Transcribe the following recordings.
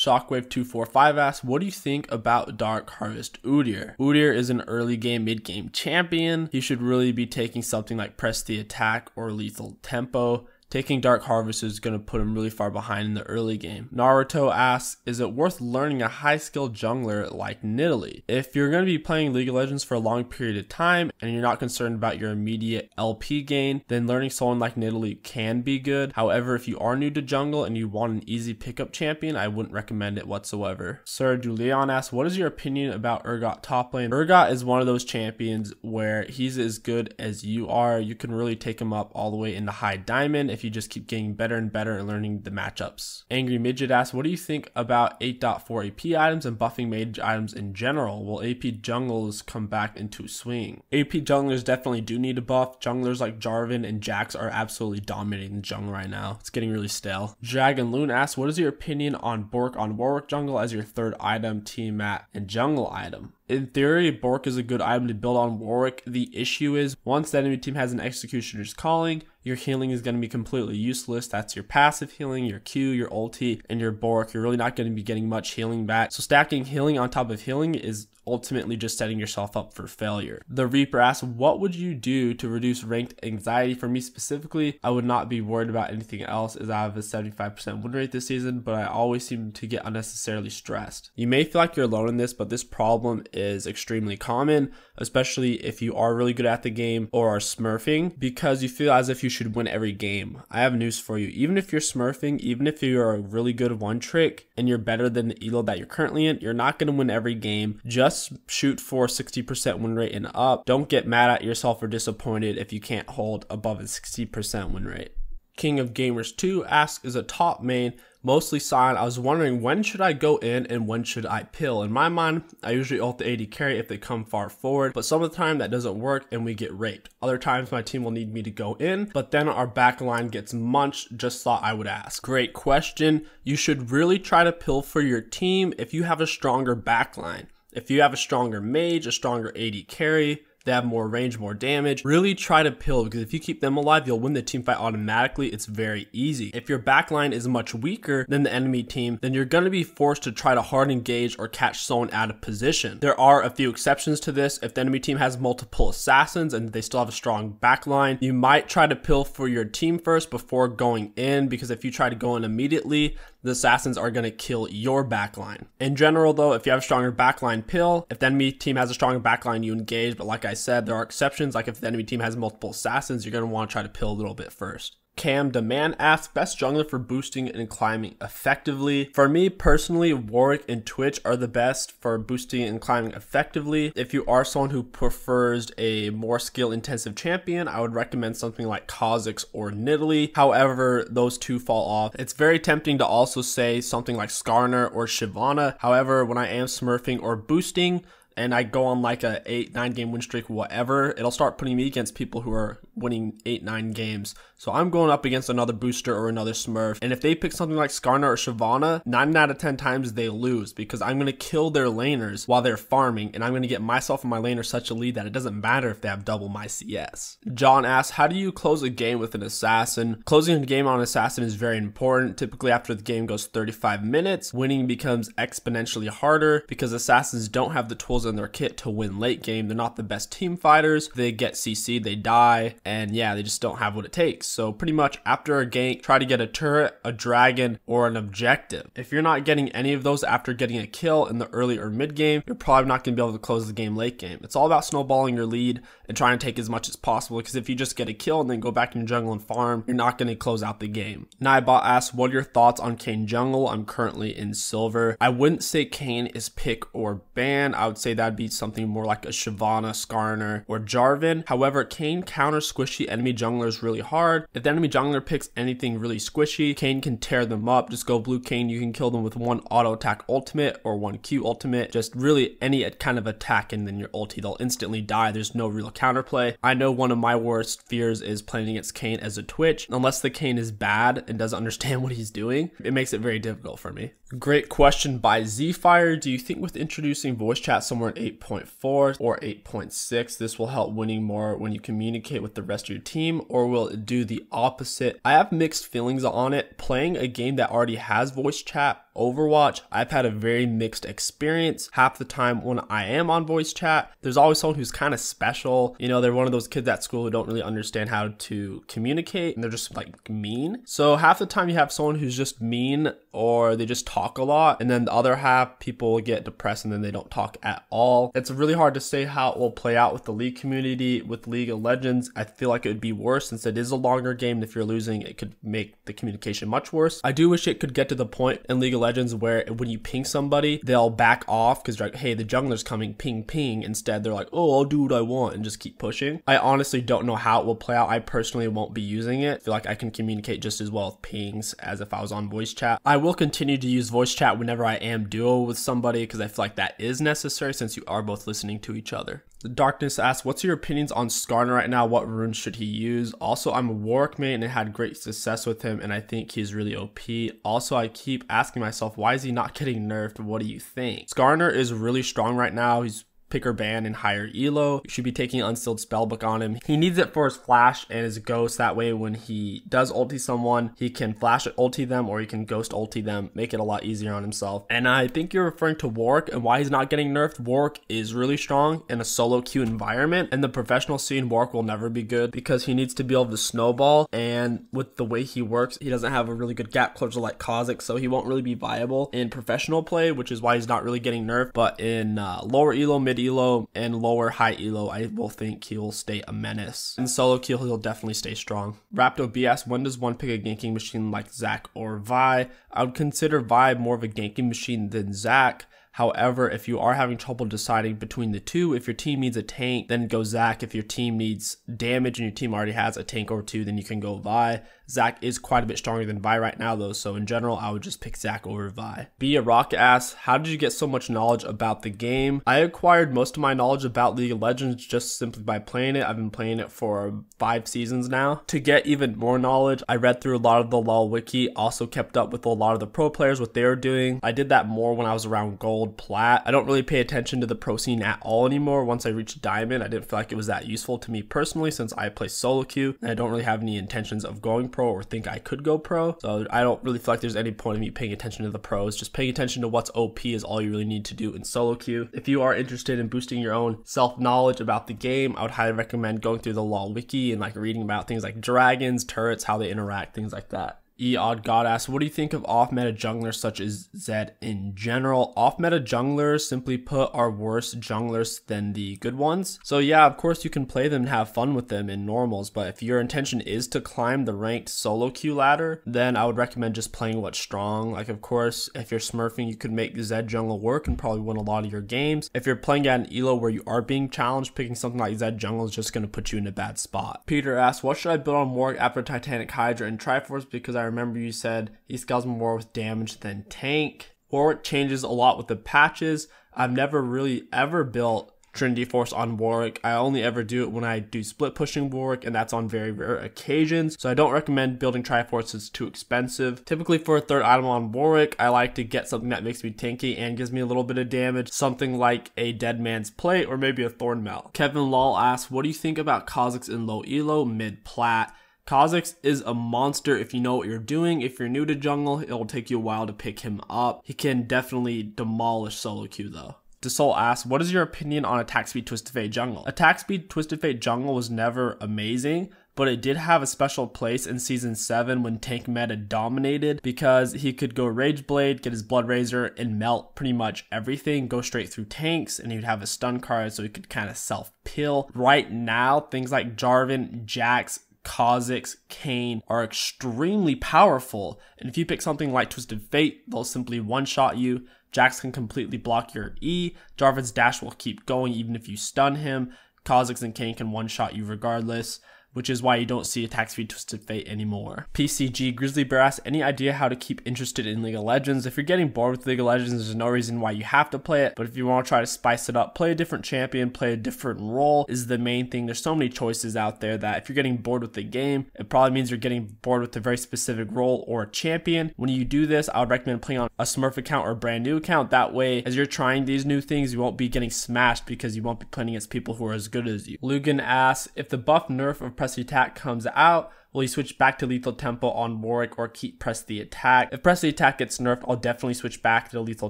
Shockwave245 asks, what do you think about Dark Harvest Udyr? Udyr is an early game, mid game champion. He should really be taking something like Press the Attack or Lethal Tempo. Taking Dark Harvest is going to put him really far behind in the early game. Naruto asks, is it worth learning a high skill jungler like Nidalee? If you're going to be playing League of Legends for a long period of time and you're not concerned about your immediate LP gain, then learning someone like Nidalee can be good. However, if you are new to jungle and you want an easy pickup champion, I wouldn't recommend it whatsoever. Sir Julian asks, what is your opinion about Urgot top lane? Urgot is one of those champions where he's as good as you are. You can really take him up all the way into high diamond if you just keep getting better and better and learning the matchups. Angry Midget asks, what do you think about 8.4 AP items and buffing mage items in general? Will AP jungles come back into swing? AP junglers definitely do need a buff. Junglers like Jarvan and Jax are absolutely dominating the jungle right now. It's getting really stale. Dragon Loon asks, what is your opinion on Bork on Warwick jungle as your third item, team mat, and jungle item? In theory, Bork is a good item to build on Warwick. The issue is, once the enemy team has an Executioner's Calling, your healing is going to be completely useless. That's your passive healing, your Q, your ulti, and your Bork. You're really not going to be getting much healing back. So stacking healing on top of healing is ultimately just setting yourself up for failure. The Reaper asks, what would you do to reduce ranked anxiety? For me specifically, I would not be worried about anything else as I have a 75% win rate this season, but I always seem to get unnecessarily stressed. You may feel like you're alone in this, but this problem is extremely common, especially if you are really good at the game or are smurfing, because you feel as if you should win every game. I have news for you. Even if you're smurfing, even if you're a really good one trick and you're better than the elo that you're currently in, you're not going to win every game. Just shoot for 60% win rate and up. Don't get mad at yourself or disappointed if you can't hold above a 60% win rate. King of Gamers 2 asks, is a top main mostly silent? I was wondering, when should I go in and when should I pill? In my mind, I usually ult the AD carry if they come far forward, but some of the time that doesn't work and we get raped. Other times my team will need me to go in, but then our back line gets munched. Just thought I would ask. Great question. You should really try to pill for your team if you have a stronger back line. If you have a stronger mage, a stronger AD carry, they have more range, more damage, really try to pill, because if you keep them alive, you'll win the team fight automatically. It's very easy. If your backline is much weaker than the enemy team, then you're going to be forced to try to hard engage or catch someone out of position. There are a few exceptions to this. If the enemy team has multiple assassins and they still have a strong backline, you might try to pill for your team first before going in, because if you try to go in immediately, the assassins are going to kill your backline. In general though, if you have a stronger backline, pill. If the enemy team has a stronger backline, you engage, but like I said, there are exceptions. Like if the enemy team has multiple assassins, you're going to want to try to pill a little bit first. Cam Demand asks, best jungler for boosting and climbing effectively. For me personally, Warwick and Twitch are the best for boosting and climbing effectively. If you are someone who prefers a more skill intensive champion, I would recommend something like KingStix or Nidalee. However, those two fall off. It's very tempting to also say something like Skarner or Shyvana. However, when I am smurfing or boosting, and I go on like a 8-9 game win streak, whatever, it'll start putting me against people who are winning 8-9 games. So I'm going up against another booster or another smurf. And if they pick something like Skarner or Shyvana, 9 out of 10 times they lose, because I'm going to kill their laners while they're farming. And I'm going to get myself and my laner such a lead that it doesn't matter if they have double my CS. John asks, how do you close a game with an assassin? Closing a game on an assassin is very important. Typically after the game goes 35 minutes, winning becomes exponentially harder because assassins don't have the tools in their kit to win late game. They're not the best team fighters. They get CC'd, they die, and yeah, they just don't have what it takes. So pretty much after a gank, try to get a turret, a dragon, or an objective. If you're not getting any of those after getting a kill in the early or mid game, you're probably not going to be able to close the game late game. It's all about snowballing your lead and trying to take as much as possible, because if you just get a kill and then go back in your jungle and farm, you're not going to close out the game. Nightbot asks, what are your thoughts on Kayn jungle? I'm currently in silver. I wouldn't say Kayn is pick or ban. I would say that'd be something more like a Shyvana, Skarner, or Jarvan. However, Kayn counters squishy enemy junglers really hard. If the enemy jungler picks anything really squishy, Kayn can tear them up. Just go blue Kayn. You can kill them with one auto attack ultimate or one Q ultimate. Just really any kind of attack, and then your ulti, they'll instantly die. There's no real counterplay. I know one of my worst fears is playing against Kayn as a Twitch. Unless the Kayn is bad and doesn't understand what he's doing, it makes it very difficult for me. Great question by Zfire. Do you think with introducing voice chat somewhere in 8.4 or 8.6, this will help winning more when you communicate with the rest of your team, or will it do the opposite? I have mixed feelings on it. Playing a game that already has voice chat Overwatch, I've had a very mixed experience. Half the time when I am on voice chat, there's always someone who's kind of special. You know, they're one of those kids at school who don't really understand how to communicate, and they're just like mean. So half the time you have someone who's just mean, or they just talk a lot, and then the other half, people get depressed and then they don't talk at all. It's really hard to say how it will play out with the League community. With League of Legends, I feel like it would be worse since it is a longer game. If you're losing, it could make the communication much worse. I do wish it could get to the point in League of Legends where when you ping somebody, they'll back off because they're like, hey, the jungler's coming, ping, ping. Instead, they're like, oh, I'll do what I want and just keep pushing. I honestly don't know how it will play out. I personally won't be using it. I feel like I can communicate just as well with pings as if I was on voice chat. I will continue to use voice chat whenever I am duo with somebody because I feel like that is necessary since you are both listening to each other. The Darkness asks, what's your opinions on Skarner right now? What runes should he use? Also, I'm a Warwick main and had great success with him, and I think he's really OP. Also, I keep asking myself, why is he not getting nerfed? What do you think? Skarner is really strong right now. He's pick or ban in higher elo. You should be taking Unsealed Spellbook on him. He needs it for his flash and his ghost. That way when he does ulti someone, he can flash ulti them or he can ghost ulti them, make it a lot easier on himself. And I think you're referring to Warwick and why he's not getting nerfed. Warwick is really strong in a solo queue environment. In the professional scene, Warwick will never be good because he needs to be able to snowball, and with the way he works, he doesn't have a really good gap closer like KingStix, so he won't really be viable in professional play, which is why he's not really getting nerfed. But in lower elo, mid elo, and lower high elo, I will think he'll stay a menace. In solo queue, he'll definitely stay strong. Rapto B asks, when does one pick a ganking machine like Zac or Vi? I would consider Vi more of a ganking machine than Zac. However, if you are having trouble deciding between the two, if your team needs a tank, then go Zac. If your team needs damage and your team already has a tank or two, then you can go Vi. Zac is quite a bit stronger than Vi right now though, so in general, I would just pick Zac over Vi. Bia Rock asks, how did you get so much knowledge about the game? I acquired most of my knowledge about League of Legends just simply by playing it. I've been playing it for 5 seasons now. To get even more knowledge, I read through a lot of the LoL wiki, also kept up with a lot of the pro players, what they were doing. I did that more when I was around gold, plat. I don't really pay attention to the pro scene at all anymore. Once I reached diamond, I didn't feel like it was that useful to me personally since I play solo queue and I don't really have any intentions of going pro or think I could go pro. So I don't really feel like there's any point in me paying attention to the pros. Just paying attention to what's OP is all you really need to do in solo queue. If you are interested in boosting your own self-knowledge about the game, I would highly recommend going through the LoL wiki and like reading about things like dragons, turrets, how they interact, things like that. Odd God asks, what do you think of off-meta junglers such as Zed in general? Off-meta junglers, simply put, are worse junglers than the good ones. So yeah, of course you can play them and have fun with them in normals, but if your intention is to climb the ranked solo queue ladder, then I would recommend just playing what's strong. Like of course, if you're smurfing, you could make Zed jungle work and probably win a lot of your games. If you're playing at an elo where you are being challenged, picking something like Zed jungle is just going to put you in a bad spot. Peter asks, what should I build on Warwick after Titanic Hydra and Triforce? Because I remember you said he scales more with damage than tank. Warwick changes a lot with the patches. I've never really ever built Trinity Force on Warwick. I only ever do it when I do split pushing Warwick, and that's on very rare occasions. So I don't recommend building Triforce, it's too expensive. Typically for a third item on Warwick, I like to get something that makes me tanky and gives me a little bit of damage. Something like a Dead Man's Plate or maybe a Thorn Mail. Kevin Lal asks, what do you think about KingStix in low elo, mid plat? KingStix is a monster if you know what you're doing. If you're new to jungle, it'll take you a while to pick him up. He can definitely demolish solo queue though. DeSoul asks, what is your opinion on attack speed Twisted Fate jungle? Attack speed Twisted Fate jungle was never amazing, but it did have a special place in season 7 when tank meta dominated because he could go Rage Blade, get his Blood Razor, and melt pretty much everything, go straight through tanks, and he'd have a stun card so he could kind of self-pill. Right now, things like Jarvan, Jax, KingStix, Kayn are extremely powerful, and if you pick something like Twisted Fate, they'll simply one-shot you. Jax can completely block your E, Jarvan's dash will keep going even if you stun him, KingStix and Kayn can one-shot you regardless, which is why you don't see attack speed Twisted Fate anymore. PCG Grizzly Bear asks, any idea how to keep interested in League of Legends? If you're getting bored with League of Legends, there's no reason why you have to play it, but if you want to try to spice it up, play a different champion, play a different role is the main thing. There's so many choices out there that if you're getting bored with the game, it probably means you're getting bored with a very specific role or a champion. When you do this, I would recommend playing on a Smurf account or a brand new account. That way, as you're trying these new things, you won't be getting smashed because you won't be playing against people who are as good as you. Lugan asks, if the buff nerf of press the attack comes out, will you switch back to lethal tempo on Warwick or keep press the attack? If press the attack gets nerfed, I'll definitely switch back to lethal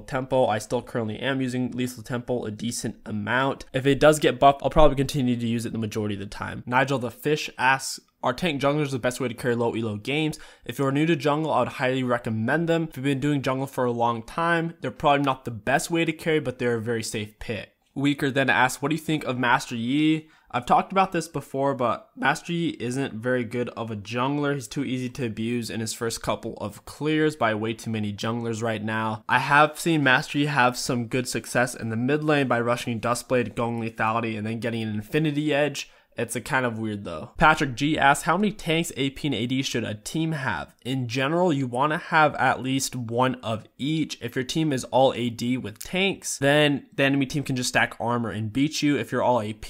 tempo. I still currently am using lethal tempo a decent amount. If it does get buffed, I'll probably continue to use it the majority of the time. Nigel the Fish asks, are tank junglers the best way to carry low elo games? If you're new to jungle, I would highly recommend them. If you've been doing jungle for a long time, they're probably not the best way to carry, but they're a very safe pick. Weaker then asks, what do you think of Master Yi? I've talked about this before, but Master Yi isn't very good of a jungler. He's too easy to abuse in his first couple of clears by way too many junglers right now. I have seen Master Yi have some good success in the mid lane by rushing Duskblade, going lethality, and then getting an infinity edge. It's a kind of weird though. Patrick G asks, how many tanks, AP, and AD should a team have? In general, you want to have at least one of each. If your team is all AD with tanks, then the enemy team can just stack armor and beat you. If you're all AP,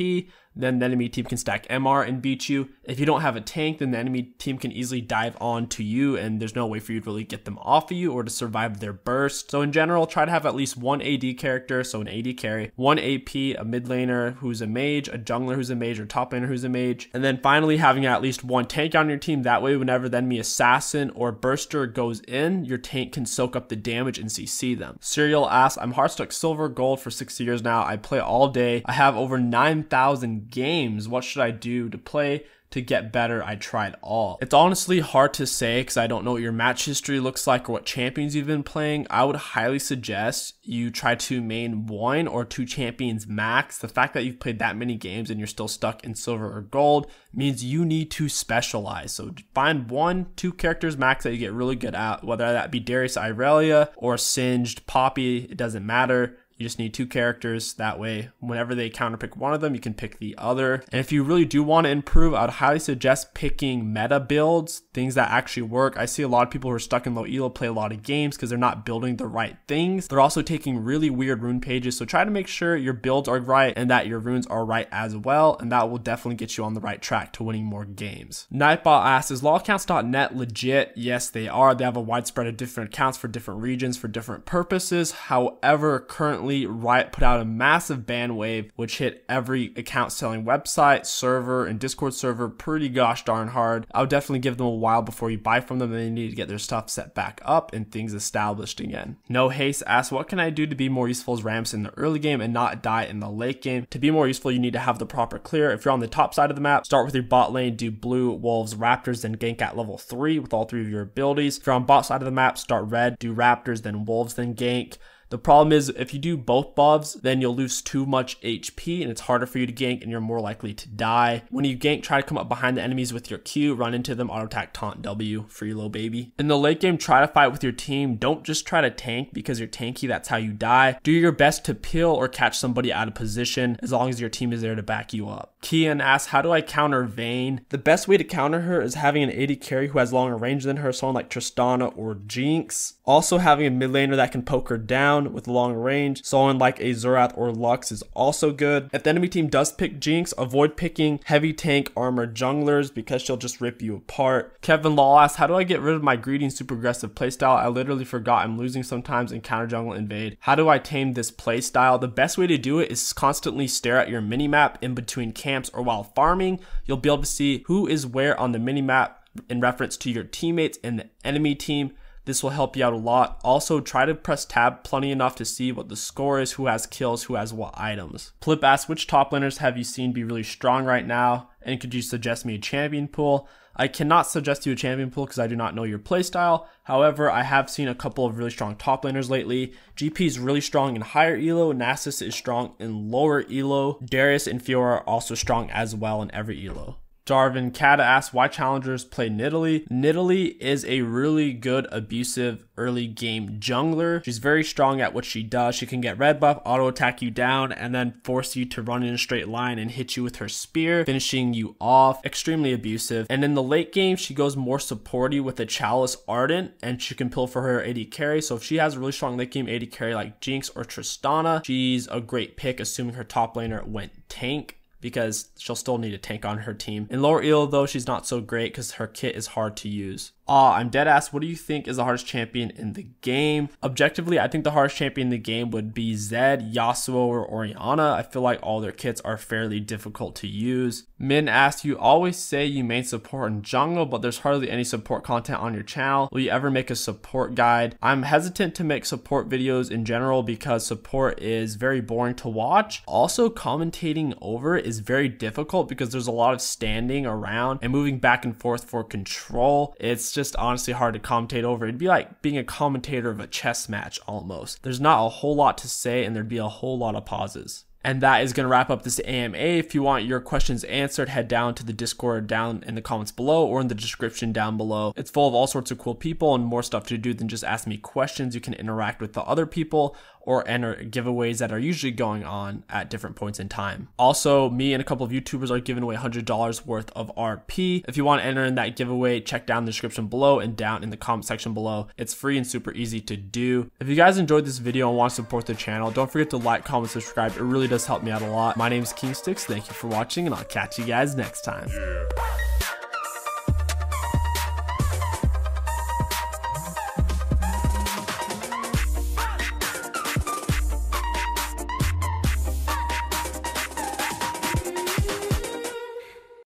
then the enemy team can stack MR and beat you. If you don't have a tank, then the enemy team can easily dive on to you, and there's no way for you to really get them off of you or to survive their burst. So in general, try to have at least one AD character, so an AD carry, one AP, a mid laner who's a mage, a jungler who's a mage, or top laner who's a mage, and then finally having at least one tank on your team. That way, whenever the enemy assassin or burster goes in, your tank can soak up the damage and CC them. Serial asks, I'm Hearthstuck Silver Gold for 6 years now. I play all day. I have over 9,000 games. What should I do to play to get better? I tried all. It's honestly hard to say because I don't know what your match history looks like or what champions you've been playing. I would highly suggest you try to main 1 or 2 champions max. The fact that you've played that many games and you're still stuck in silver or gold means you need to specialize. So find 1, 2 characters max that you get really good at, whether that be Darius Irelia or Singed Poppy, it doesn't matter. You just need 2 characters. That way, whenever they counterpick one of them, you can pick the other. And if you really do want to improve, I would highly suggest picking meta builds, things that actually work. I see a lot of people who are stuck in low elo play a lot of games because they're not building the right things. They're also taking really weird rune pages. So try to make sure your builds are right and that your runes are right as well. And that will definitely get you on the right track to winning more games. Nightbot asks, is lawaccounts.net legit? Yes, they are. They have a wide spread of different accounts for different regions for different purposes. However, currently Riot put out a massive ban wave which hit every account selling website, server, and Discord server pretty gosh darn hard. I would definitely give them a while before you buy from them, and they need to get their stuff set back up and things established again. No Haste asks, what can I do to be more useful as Ramps in the early game and not die in the late game? To be more useful, you need to have the proper clear. If you're on the top side of the map, start with your bot lane, do blue, wolves, raptors, then gank at level 3 with all 3 of your abilities. If you're on bot side of the map, start red, do raptors, then wolves, then gank. The problem is if you do both buffs, then you'll lose too much HP and it's harder for you to gank and you're more likely to die. When you gank, try to come up behind the enemies with your Q, run into them, auto attack, taunt, W, free low baby. In the late game, try to fight with your team. Don't just try to tank because you're tanky, that's how you die. Do your best to peel or catch somebody out of position as long as your team is there to back you up. Kian asks, how do I counter Vayne? The best way to counter her is having an AD carry who has longer range than her, someone like Tristana or Jinx. Also having a mid laner that can poke her down with long range, someone like a Zerath or Lux is also good. If the enemy team does pick Jinx, avoid picking heavy tank armor junglers because she'll just rip you apart. Kevin Law asks, how do I get rid of my greedy and super aggressive playstyle? I literally forgot I'm losing sometimes in counter jungle invade. How do I tame this playstyle? The best way to do it is constantly stare at your minimap in between camps or while farming. You'll be able to see who is where on the minimap in reference to your teammates and the enemy team. This will help you out a lot. Also, try to press tab plenty enough to see what the score is, who has kills, who has what items. Flip asks, which top laners have you seen be really strong right now? And could you suggest me a champion pool? I cannot suggest you a champion pool because I do not know your playstyle. However, I have seen a couple of really strong top laners lately. GP is really strong in higher elo. Nasus is strong in lower elo. Darius and Fiora are also strong as well in every elo. Jarvin Kata asks, why challengers play Nidalee? Nidalee is a really good abusive early game jungler. She's very strong at what she does. She can get red buff, auto attack you down, and then force you to run in a straight line and hit you with her spear, finishing you off. Extremely abusive. And in the late game, she goes more supporty with a Chalice Ardent, and she can pill for her AD carry. So if she has a really strong late game AD carry like Jinx or Tristana, she's a great pick, assuming her top laner went tank, because she'll still need a tank on her team. In lower elo though, she's not so great because her kit is hard to use. I'm dead ass. What do you think is the hardest champion in the game? Objectively, I think the hardest champion in the game would be Zed, Yasuo, or Orianna. I feel like all their kits are fairly difficult to use. Min asked, you always say you main support in jungle, but there's hardly any support content on your channel. Will you ever make a support guide? I'm hesitant to make support videos in general because support is very boring to watch. Also, commentating over it is very difficult because there's a lot of standing around and moving back and forth for control. It's just honestly hard to commentate over. It'd be like being a commentator of a chess match almost. There's not a whole lot to say and there'd be a whole lot of pauses. And that is going to wrap up this AMA. If you want your questions answered, head down to the Discord down in the comments below or in the description down below. It's full of all sorts of cool people and more stuff to do than just ask me questions. You can interact with the other people or enter giveaways that are usually going on at different points in time. Also, me and a couple of YouTubers are giving away $100 worth of RP. If you want to enter in that giveaway, check down the description below and down in the comment section below. It's free and super easy to do. If you guys enjoyed this video and want to support the channel, don't forget to like, comment, subscribe. It really does help me out a lot. My name is KingStix. Thank you for watching and I'll catch you guys next time. Yeah.